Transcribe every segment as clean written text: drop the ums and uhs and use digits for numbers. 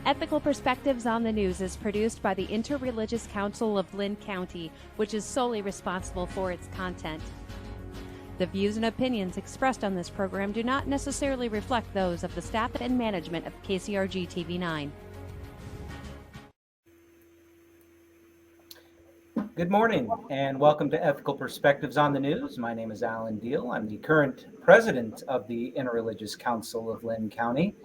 Ethical Perspectives on the News is produced by the Interreligious Council of Linn County, which is solely responsible for its content. The views and opinions expressed on this program do not necessarily reflect those of the staff and management of KCRG TV9. Good morning and welcome to Ethical Perspectives on the News. My name is Diehl. I'm the current president of the Interreligious Council of Linn County.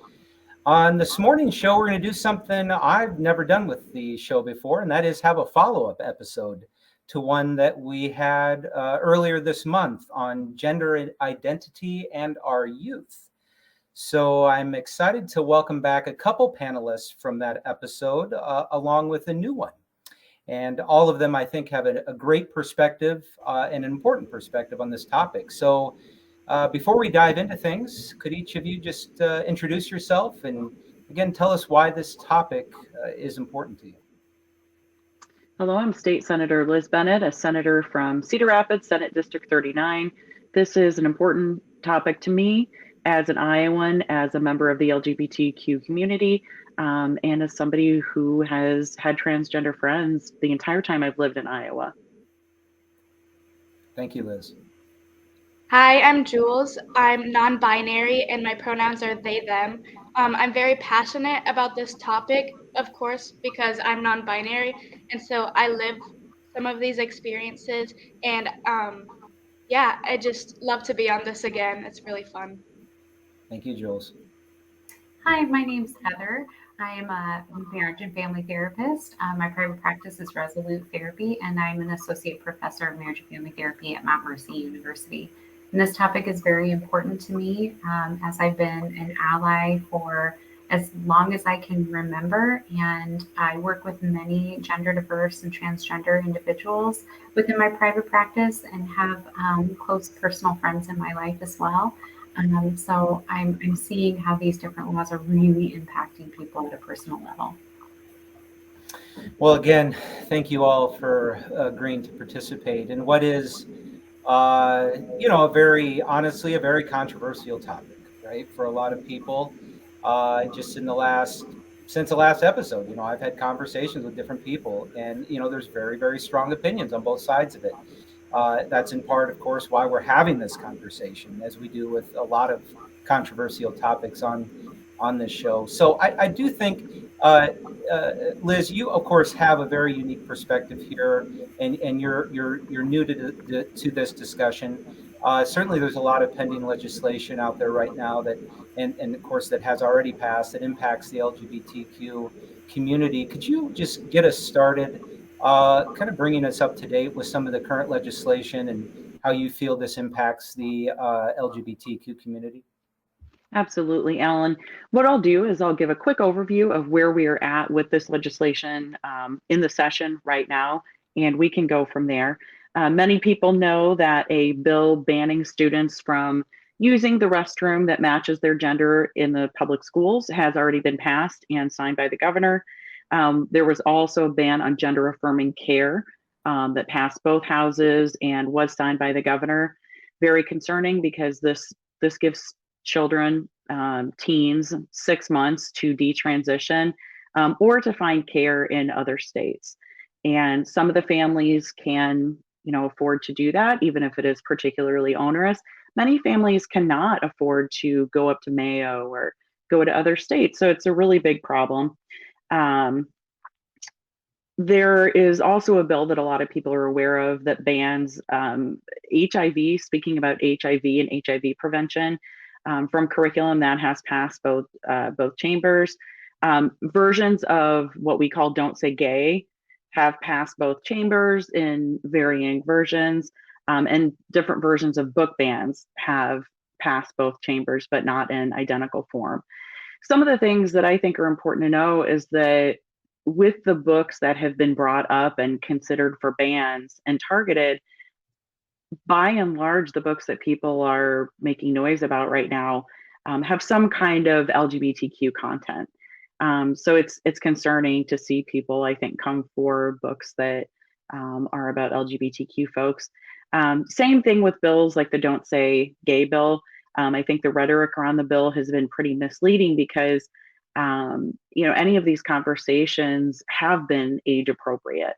On this morning's show, we're going to do something I've never done with the show before, and that is have a follow-up episode to one that we had earlier this month on gender identity and our youth. So I'm excited to welcome back a couple panelists from that episode along with a new one. And all of them, I think, have a great perspective and an important perspective on this topic. So before we dive into things, could each of you just introduce yourself and, again, tell us why this topic is important to you? Hello, I'm State Senator Liz Bennett, a senator from Cedar Rapids, Senate District 39. This is an important topic to me as an Iowan, as a member of the LGBTQ community, and as somebody who has had transgender friends the entire time I've lived in Iowa. Thank you, Liz. Hi, I'm Jules. I'm non-binary and my pronouns are they, them. I'm very passionate about this topic, of course, because I'm non-binary. And so I live some of these experiences. And yeah, I just love to be on this again. It's really fun. Thank you, Jules. Hi, my name's Heather. I am a marriage and family therapist. My private practice is Resolute Therapy, and I'm an associate professor of marriage and family therapy at Mount Mercy University. And this topic is very important to me as I've been an ally for as long as I can remember. And I work with many gender diverse and transgender individuals within my private practice and have close personal friends in my life as well. So I'm seeing how these different laws are really impacting people at a personal level. Well, again, thank you all for agreeing to participate in what is a very controversial topic, right? For a lot of people, just since the last episode, I've had conversations with different people and, there's very, very strong opinions on both sides of it. That's in part, of course, why we're having this conversation, as we do with a lot of controversial topics on this show. So I do think, Liz, you of course have a very unique perspective here, and you're new to this discussion. Certainly, there's a lot of pending legislation out there right now that, and of course, that has already passed that impacts the LGBTQ community. Could you just get us started, kind of bringing us up to date with some of the current legislation and how you feel this impacts the LGBTQ community? Absolutely, Alan. What I'll do is I'll give a quick overview of where we are at with this legislation in the session right now, and we can go from there. Many people know that a bill banning students from using the restroom that matches their gender in the public schools has already been passed and signed by the governor. There was also a ban on gender affirming care that passed both houses and was signed by the governor. Very concerning because this gives children, teens, 6 months to detransition or to find care in other states. And some of the families can, afford to do that, even if it is particularly onerous. Many families cannot afford to go up to Mayo or go to other states. So it's a really big problem. There is also a bill that a lot of people are aware of that bans HIV, speaking about HIV and HIV prevention from curriculum. That has passed both chambers. Versions of what we call Don't Say Gay have passed both chambers in varying versions, and different versions of book bans have passed both chambers, but not in identical form. Some of the things that I think are important to know is that with the books that have been brought up and considered for bans and targeted, by and large, the books that people are making noise about right now have some kind of LGBTQ content. So it's concerning to see people, I think, come for books that are about LGBTQ folks. Same thing with bills like the Don't Say Gay bill. I think the rhetoric around the bill has been pretty misleading because Any of these conversations have been age appropriate.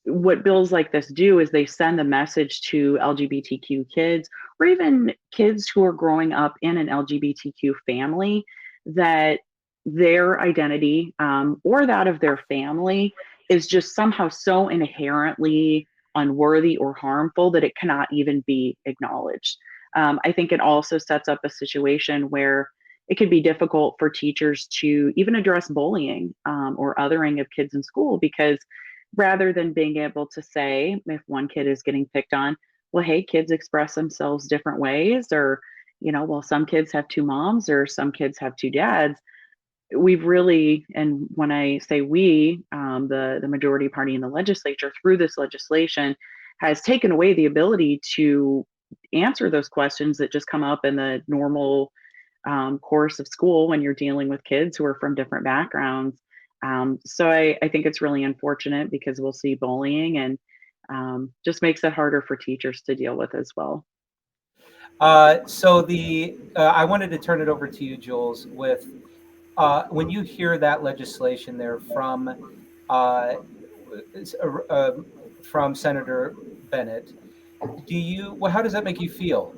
What bills like this do is they send a message to LGBTQ kids, or even kids who are growing up in an LGBTQ family, that their identity or that of their family is just somehow so inherently unworthy or harmful that it cannot even be acknowledged. I think it also sets up a situation where it can be difficult for teachers to even address bullying or othering of kids in school, because rather than being able to say, if one kid is getting picked on, well, hey, kids express themselves different ways, or, well, some kids have two moms or some kids have two dads. We've really, and when I say we, the majority party in the legislature through this legislation has taken away the ability to answer those questions that just come up in the normal course of school when you're dealing with kids who are from different backgrounds. So I think it's really unfortunate, because we'll see bullying, and just makes it harder for teachers to deal with as well. I wanted to turn it over to you, Jules, with when you hear that legislation there from Senator Bennett, how does that make you feel?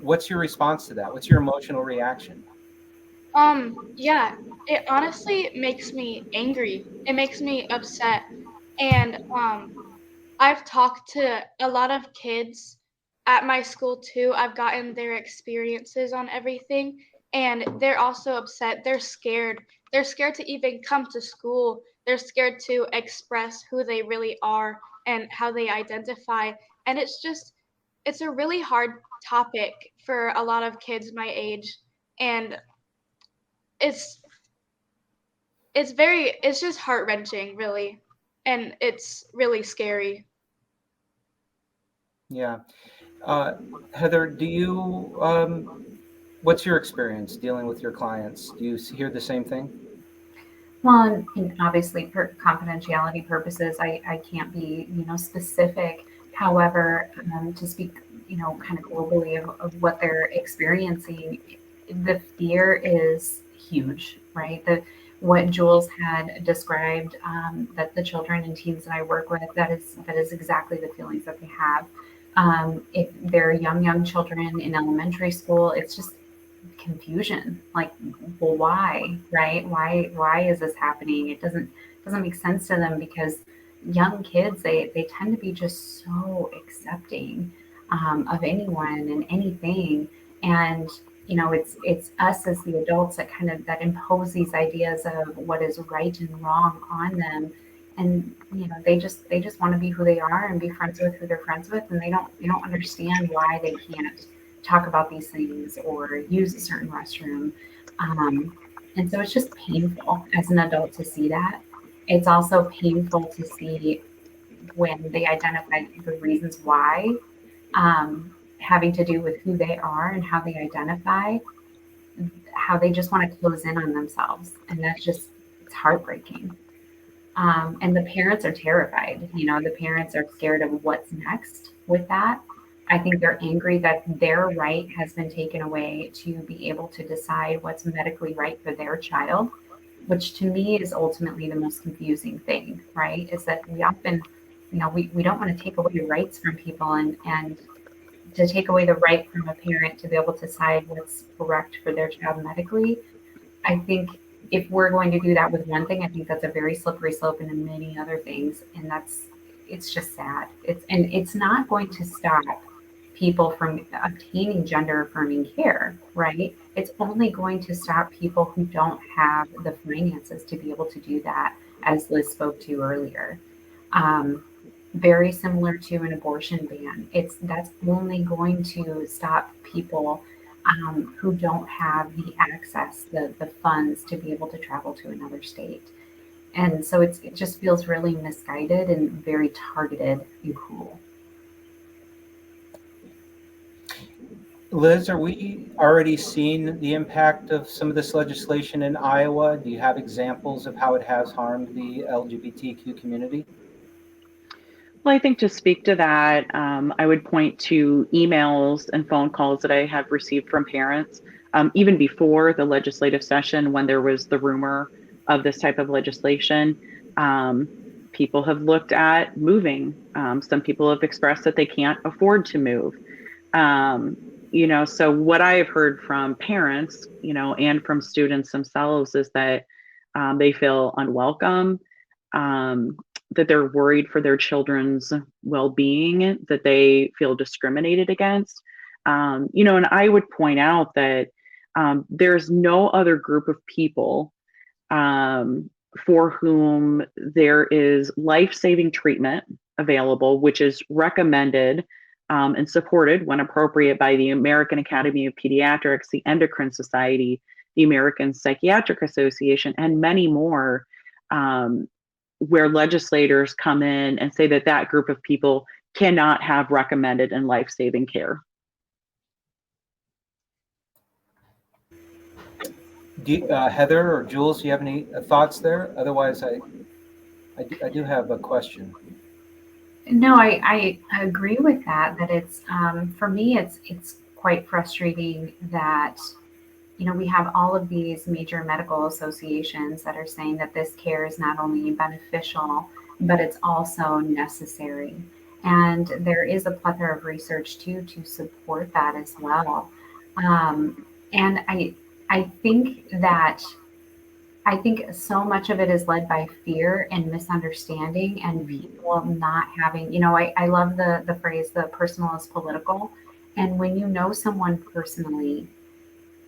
What's your response to that? What's your emotional reaction? Yeah, it honestly makes me angry. It makes me upset. And I've talked to a lot of kids at my school too. I've gotten their experiences on everything, and they're also upset. They're scared. They're scared to even come to school. They're scared to express who they really are and how they identify. And it's a really hard topic for a lot of kids my age. And it's it's just heart-wrenching, really. And it's really scary. Yeah. Heather, what's your experience dealing with your clients? Do you hear the same thing? Well, and obviously for confidentiality purposes, I can't be, specific. However, to speak, kind of globally of what they're experiencing, the fear is huge, right? What Jules had described, that the children and teens that I work with, that is exactly the feelings that they have. If they're young children in elementary school, it's just confusion. Like, well, why, right? Why is this happening? It doesn't make sense to them, because young kids, they tend to be just so accepting of anyone and anything. And it's us as the adults that impose these ideas of what is right and wrong on them. And they just want to be who they are and be friends with who they're friends with, and they don't understand why they can't talk about these things or use a certain restroom. And so it's just painful as an adult to see that. It's also painful to see when they identify the reasons why, having to do with who they are and how they identify, how they just want to close in on themselves. And it's heartbreaking. And the parents are terrified. The parents are scared of what's next with that. I think they're angry that their right has been taken away to be able to decide what's medically right for their child, which to me is ultimately the most confusing thing, right? Is that we often, we don't want to take away rights from people, and to take away the right from a parent to be able to decide what's correct for their child medically. I think if we're going to do that with one thing, I think that's a very slippery slope into many other things. And it's just sad. It's not going to stop people from obtaining gender affirming care, right? It's only going to stop people who don't have the finances to be able to do that, as Liz spoke to earlier. Very similar to an abortion ban. That's only going to stop people who don't have the access, the funds to be able to travel to another state. And so it just feels really misguided and very targeted and cruel. Liz, are we already seeing the impact of some of this legislation in Iowa? Do you have examples of how it has harmed the LGBTQ community? Well, I think to speak to that, I would point to emails and phone calls that I have received from parents even before the legislative session, when there was the rumor of this type of legislation, people have looked at moving. Some people have expressed that they can't afford to move. So what I have heard from parents, and from students themselves is that they feel unwelcome, that they're worried for their children's well-being, that they feel discriminated against. And I would point out that there's no other group of people for whom there is life-saving treatment available, which is recommended and supported when appropriate by the American Academy of Pediatrics, the Endocrine Society, the American Psychiatric Association, and many more, where legislators come in and say that that group of people cannot have recommended and life-saving care. Heather or Jules, do you have any thoughts there? Otherwise, I do have a question. No, I agree with that. That it's for me, it's quite frustrating that we have all of these major medical associations that are saying that this care is not only beneficial, but it's also necessary. And there is a plethora of research too to support that as well. And I think that so much of it is led by fear and misunderstanding and people not having, I love the phrase, the personal is political. And when you know someone personally,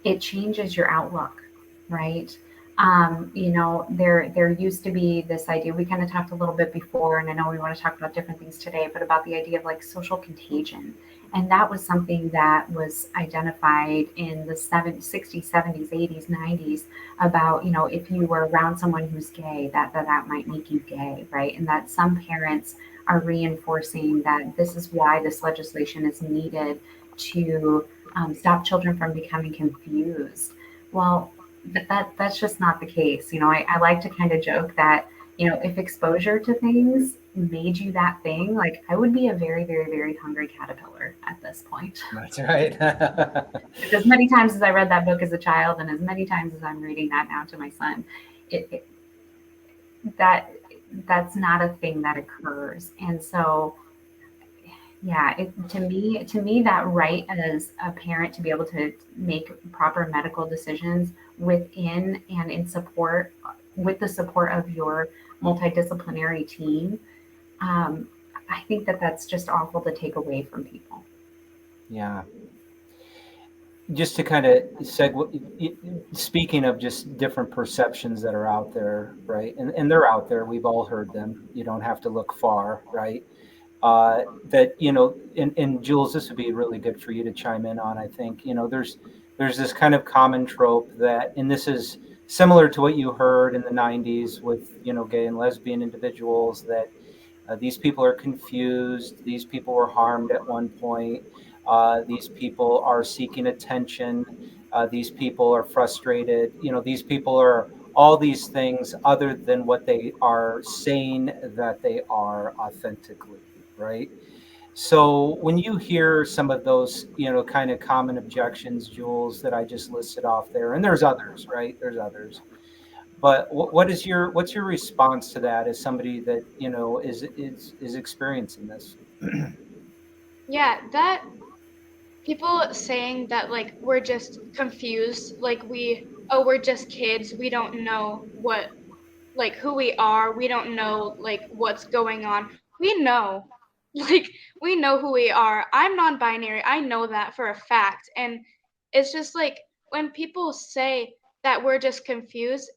it changes your outlook, right? There used to be this idea, we kind of talked a little bit before, and I know we want to talk about different things today, but about the idea of like social contagion. And that was something that was identified in the 60s, 70s, 80s, 90s about, if you were around someone who's gay, that might make you gay, right? And that some parents are reinforcing that this is why this legislation is needed to stop children from becoming confused. Well, that's just not the case. I like to kind of joke that, if exposure to things made you that thing, like I would be a very, very, very hungry caterpillar at this point. That's right. As many times as I read that book as a child, and as many times as I'm reading that now to my son, that's not a thing that occurs. And so, yeah, to me, that right as a parent to be able to make proper medical decisions within and in support, with the support of your multidisciplinary team, I think that's just awful to take away from people. Yeah. Just to kind of segue, speaking of just different perceptions that are out there, right? And they're out there. We've all heard them. You don't have to look far, right? That, and Jules, this would be really good for you to chime in on. I think, there's this kind of common trope that, and this is similar to what you heard in the 90s with, gay and lesbian individuals, that these people are confused. These people were harmed at one point. These people are seeking attention. These people are frustrated. These people are all these things other than what they are saying that they are authentically, right? So when you hear some of those, kind of common objections, Jules, that I just listed off there, and there's others, right? There's others. But what's your response to that as somebody that, is experiencing this? Yeah, that people saying that like we're just confused, like we're just kids, we don't know who we are, we don't know like what's going on. We know, like we know who we are. I'm non-binary, I know that for a fact. And it's just like when people say that we're just confused,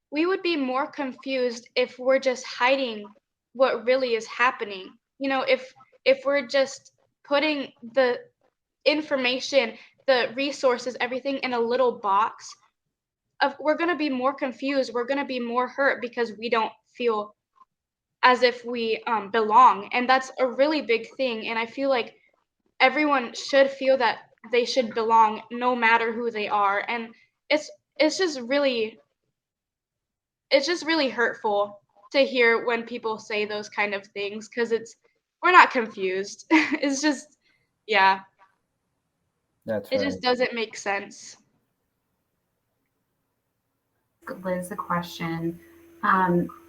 we would be more confused if we're just hiding what really is happening. If we're just putting the information, the resources, everything in a little box, we're going to be more confused, we're going to be more hurt because we don't feel as if we belong. And that's a really big thing. And I feel like everyone should feel that they should belong no matter who they are. And it's just really hurtful to hear when people say those kind of things, because we're not confused. It's just, yeah. That's It right. just doesn't make sense. Liz, a question.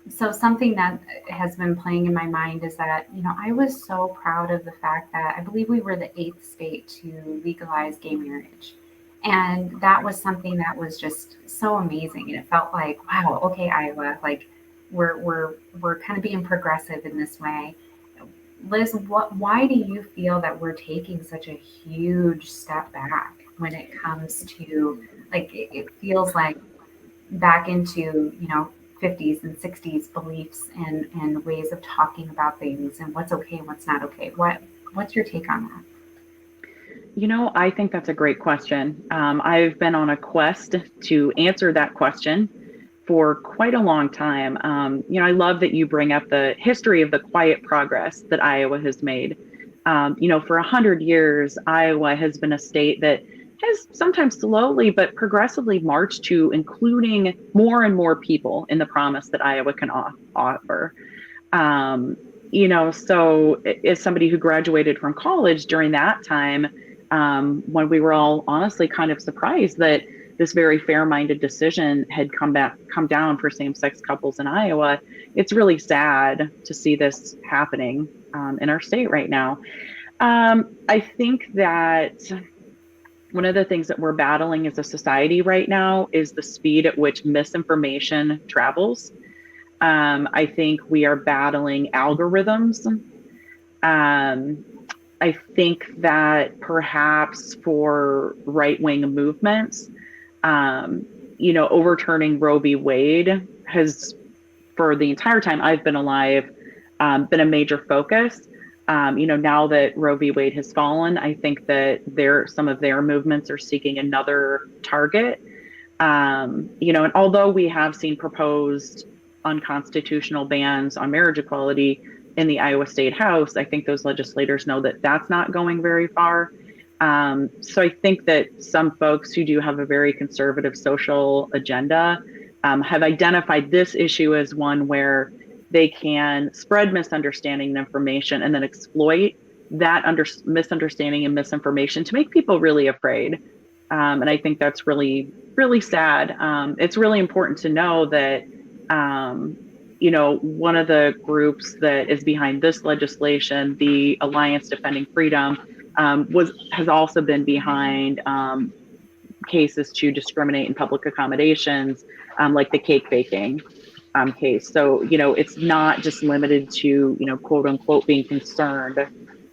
So something that has been playing in my mind is that, I was so proud of the fact that I believe we were the 8th state to legalize gay marriage. And that was something that was just so amazing. And it felt like, wow, okay, Iowa, like we're kind of being progressive in this way. Liz, why do you feel that we're taking such a huge step back when it comes to, like, it feels like back into 50s and 60s beliefs and ways of talking about things and what's okay and what's not okay? What's your take on that? I think that's a great question. I've been on a quest to answer that question for quite a long time. I love that you bring up the history of the quiet progress that Iowa has made. For 100 years, Iowa has been a state that has sometimes slowly but progressively marched to including more and more people in the promise that Iowa can offer. So as somebody who graduated from college during that time, when we were all honestly kind of surprised that this very fair-minded decision had come down for same-sex couples in Iowa, it's really sad to see this happening in our state right now. I think that one of the things that we're battling as a society right now is the speed at which misinformation travels. I think we are battling algorithms. I think that perhaps for right-wing movements, overturning Roe v. Wade has, for the entire time I've been alive, been a major focus. Now that Roe v. Wade has fallen, I think that some of their movements are seeking another target. And although we have seen proposed unconstitutional bans on marriage equality in the Iowa State House, I think those legislators know that that's not going very far. So I think that some folks who do have a very conservative social agenda have identified this issue as one where they can spread misunderstanding and information and then exploit that misunderstanding and misinformation to make people really afraid. And I think that's really, really sad. It's really important to know that, one of the groups that is behind this legislation, the Alliance Defending Freedom, has also been behind cases to discriminate in public accommodations, like the cake baking case. So, it's not just limited to, quote unquote, being concerned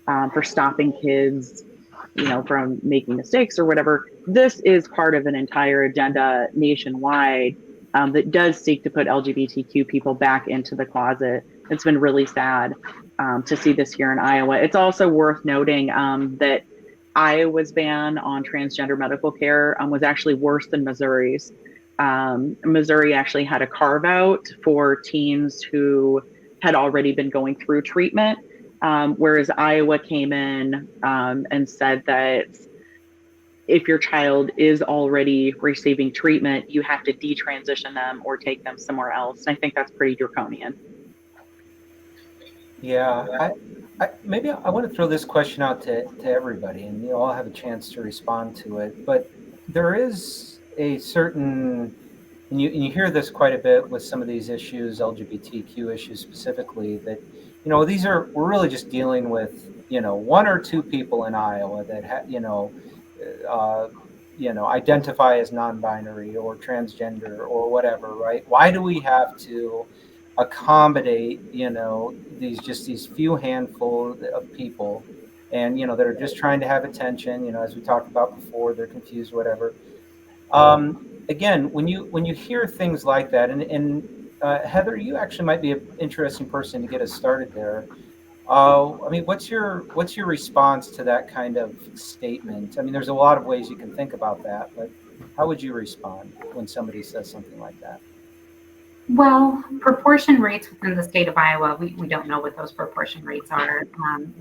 for stopping kids, from making mistakes or whatever. This is part of an entire agenda nationwide that does seek to put LGBTQ people back into the closet. It's been really sad to see this here in Iowa. It's also worth noting that Iowa's ban on transgender medical care was actually worse than Missouri's. Missouri actually had a carve out for teens who had already been going through treatment, whereas Iowa came in and said that if your child is already receiving treatment, you have to detransition them or take them somewhere else. And I think that's pretty draconian. Yeah, maybe I want to throw this question out to everybody, and you all have a chance to respond to it. But there is a certain, and you hear this quite a bit with some of these issues, LGBTQ issues specifically, that we're really just dealing with one or two people in Iowa that identify as non-binary or transgender or whatever, right? Why do we have to accommodate these few handful of people, and that are just trying to have attention, as we talked about before, they're confused, whatever. Again, when you hear things like that, and Heather, you actually might be an interesting person to get us started there. I mean, what's your response to that kind of statement? I mean, there's a lot of ways you can think about that, but how would you respond when somebody says something like that? Well, proportion rates within the state of Iowa, we don't know what those proportion rates are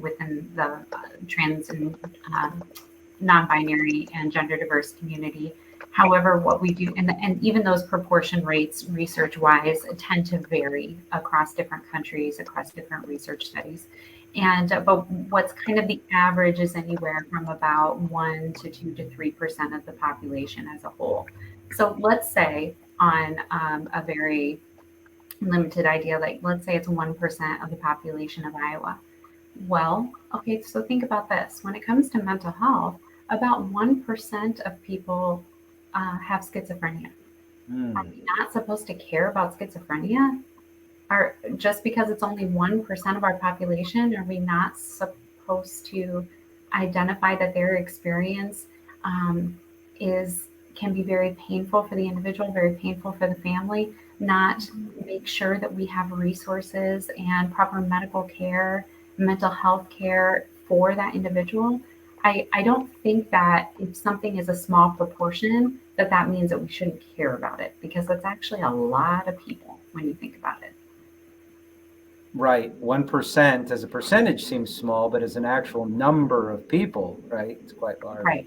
within the trans and non-binary and gender diverse community. However, what we do, and even those proportion rates research-wise tend to vary across different countries, across different research studies. And but what's kind of the average is anywhere from about 1 to 2 to 3% of the population as a whole. So let's say on a very limited idea, like let's say it's 1% of the population of Iowa. Well, okay, so think about this. When it comes to mental health, about 1% of people have schizophrenia. Are we not supposed to care about schizophrenia? Are just because it's only 1% of our population, are we not supposed to identify that their experience can be very painful for the individual, very painful for the family? Not make sure that we have resources and proper medical care, mental health care for that individual. I don't think that if something is a small proportion, that means that we shouldn't care about it, because that's actually a lot of people when you think about it. Right. 1% as a percentage seems small, but as an actual number of people, right, it's quite large. Right.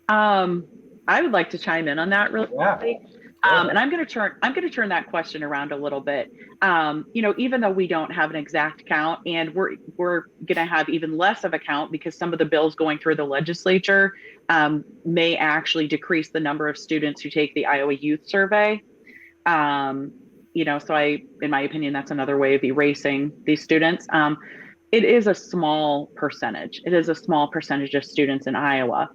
I would like to chime in on that really quickly. And I'm going to turn that question around a little bit. Even though we don't have an exact count, and we're going to have even less of a count because some of the bills going through the legislature may actually decrease the number of students who take the Iowa Youth Survey. So in my opinion, that's another way of erasing these students. It is a small percentage. It is a small percentage of students in Iowa.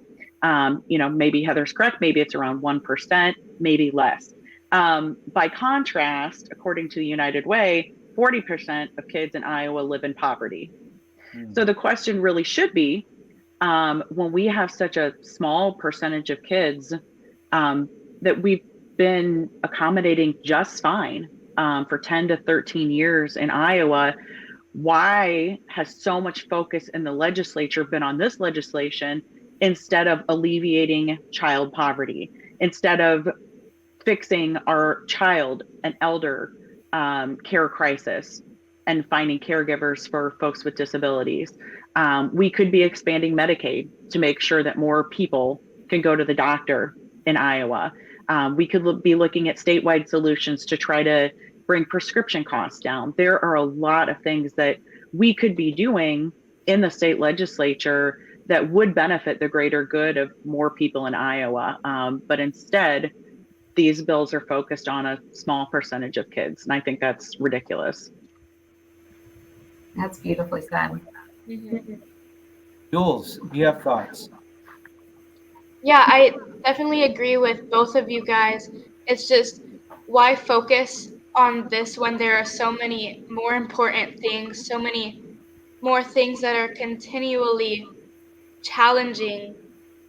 Maybe Heather's correct. Maybe it's around 1%, maybe less. By contrast, according to the United Way, 40% of kids in Iowa live in poverty. So the question really should be, when we have such a small percentage of kids that we've been accommodating just fine for 10 to 13 years in Iowa, why has so much focus in the legislature been on this legislation instead of alleviating child poverty, instead of fixing our child and elder care crisis and finding caregivers for folks with disabilities? We could be expanding Medicaid to make sure that more people can go to the doctor in Iowa. We could be looking at statewide solutions to try to bring prescription costs down. There are a lot of things that we could be doing in the state legislature that would benefit the greater good of more people in Iowa. But instead, these bills are focused on a small percentage of kids. And I think that's ridiculous. That's beautifully said. Jules, do you have thoughts? Yeah, I definitely agree with both of you guys. It's just, why focus on this when there are so many more important things, so many more things that are continually challenging,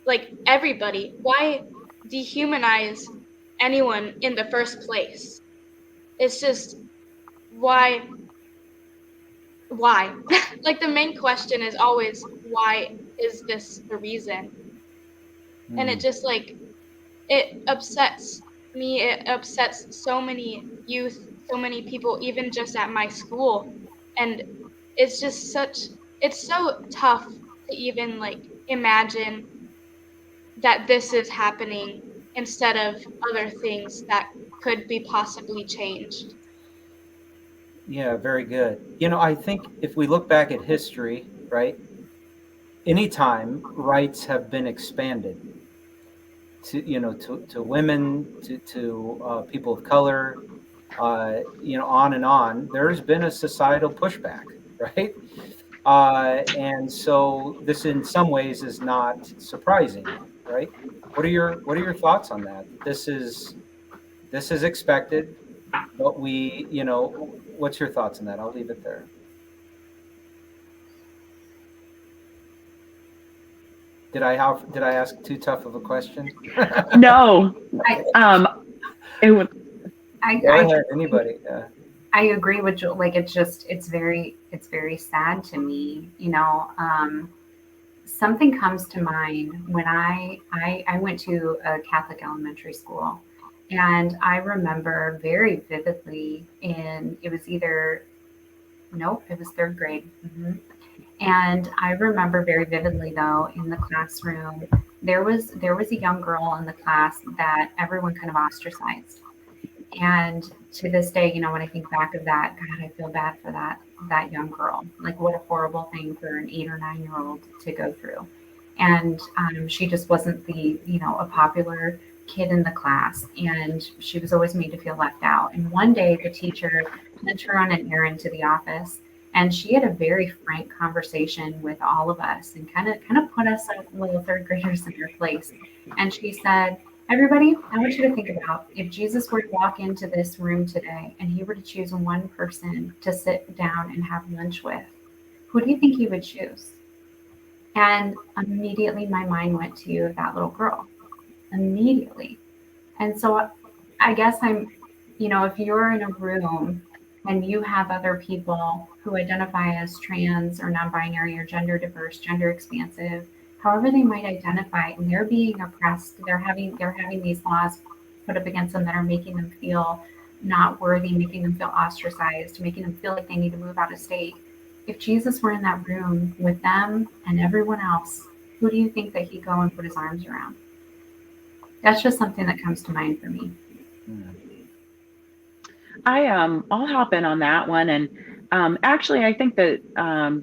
like, everybody? Why dehumanize anyone in the first place? It's just, why? Like, the main question is always, why is this the reason? And it just, like, it upsets me. It upsets so many youth, so many people, even just at my school. And it's just it's so tough to even, like, imagine that this is happening instead of other things that could be possibly changed. Yeah, very good. I think if we look back at history, right, anytime rights have been expanded to women, to people of color, on and on, there's been a societal pushback, right? And so this, in some ways, is not surprising, right? What are your thoughts on that? This is expected, but what's your thoughts on that? I'll leave it there. Did I ask too tough of a question? No. It would. Go ahead, anybody. I agree with Jules. Like, it's very sad to me. Something comes to mind when I went to a Catholic elementary school, and I remember very vividly it was third grade. And I remember very vividly, though, in the classroom, there was a young girl in the class that everyone kind of ostracized. And to this day, when I think back of that, God, I feel bad for that that young girl. Like, what a horrible thing for an 8 or 9-year-old to go through. And she just wasn't a popular kid in the class, and she was always made to feel left out. And one day the teacher sent her on an errand to the office, and she had a very frank conversation with all of us and kind of put us little third graders in their place. And she said, everybody, I want you to think about if Jesus were to walk into this room today and he were to choose one person to sit down and have lunch with, who do you think he would choose? And immediately my mind went to that little girl. Immediately. And so I guess if you're in a room and you have other people who identify as trans or non-binary or gender diverse, gender expansive, however they might identify, and they're being oppressed, they're having these laws put up against them that are making them feel not worthy, making them feel ostracized, making them feel like they need to move out of state. If Jesus were in that room with them and everyone else, who do you think that he'd go and put his arms around? That's just something that comes to mind for me. I'll hop in on that one. And actually, I think that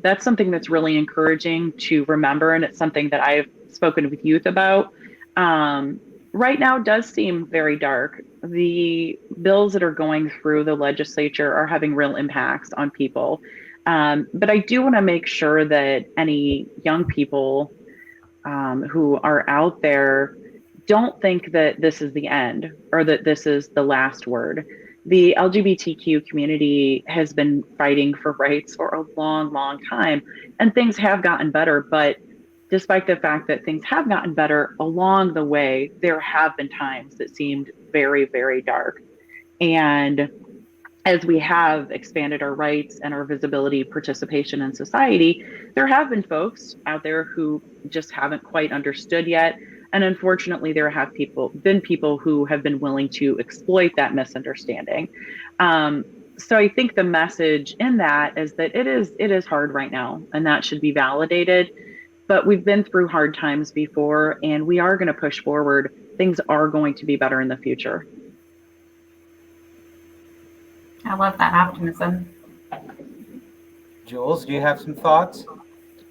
that's something that's really encouraging to remember. And it's something that I've spoken with youth about. Right now does seem very dark. The bills that are going through the legislature are having real impacts on people. But I do want to make sure that any young people who are out there don't think that this is the end or that this is the last word. The LGBTQ community has been fighting for rights for a long, long time, and things have gotten better. But despite the fact that things have gotten better along the way, there have been times that seemed very, very dark. And as we have expanded our rights and our visibility, participation in society, there have been folks out there who just haven't quite understood yet. And unfortunately, there have been people who have been willing to exploit that misunderstanding. So I think the message in that is that it is hard right now, and that should be validated. But we've been through hard times before, and we are going to push forward. Things are going to be better in the future. I love that optimism. Jules, do you have some thoughts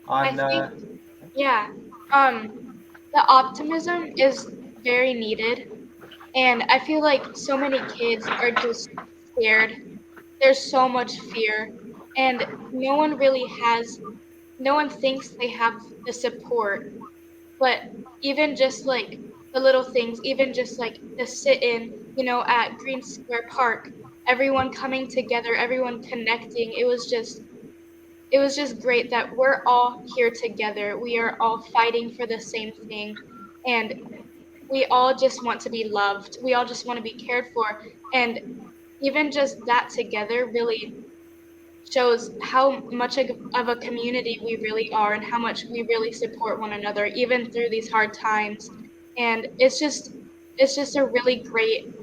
on? Yeah. The optimism is very needed, and I feel like so many kids are just scared. There's so much fear, and no one thinks they have the support. But even just like the little things, even just like the sit-in, at Green Square Park, everyone coming together, everyone connecting, it was just great that we're all here together. We are all fighting for the same thing, and we all just want to be loved. We all just want to be cared for, and even just that together really shows how much of a community we really are and how much we really support one another, even through these hard times. And it's just a really great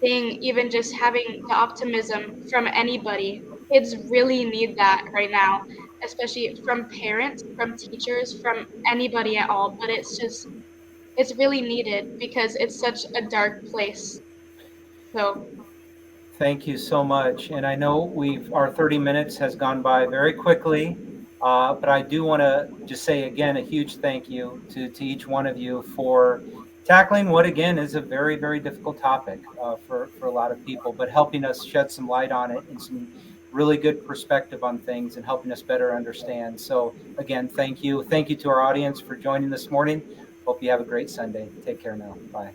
thing, even just having the optimism from anybody. Kids really need that right now, especially from parents, from teachers, from anybody at all. But it's really needed because it's such a dark place. So Thank you so much. And I know our 30 minutes has gone by very quickly, but I do want to just say again a huge thank you to each one of you for tackling what again is a very, very difficult topic for a lot of people, but helping us shed some light on it and some really good perspective on things and helping us better understand. So again, thank you. Thank you to our audience for joining this morning. Hope you have a great Sunday. Take care now. Bye.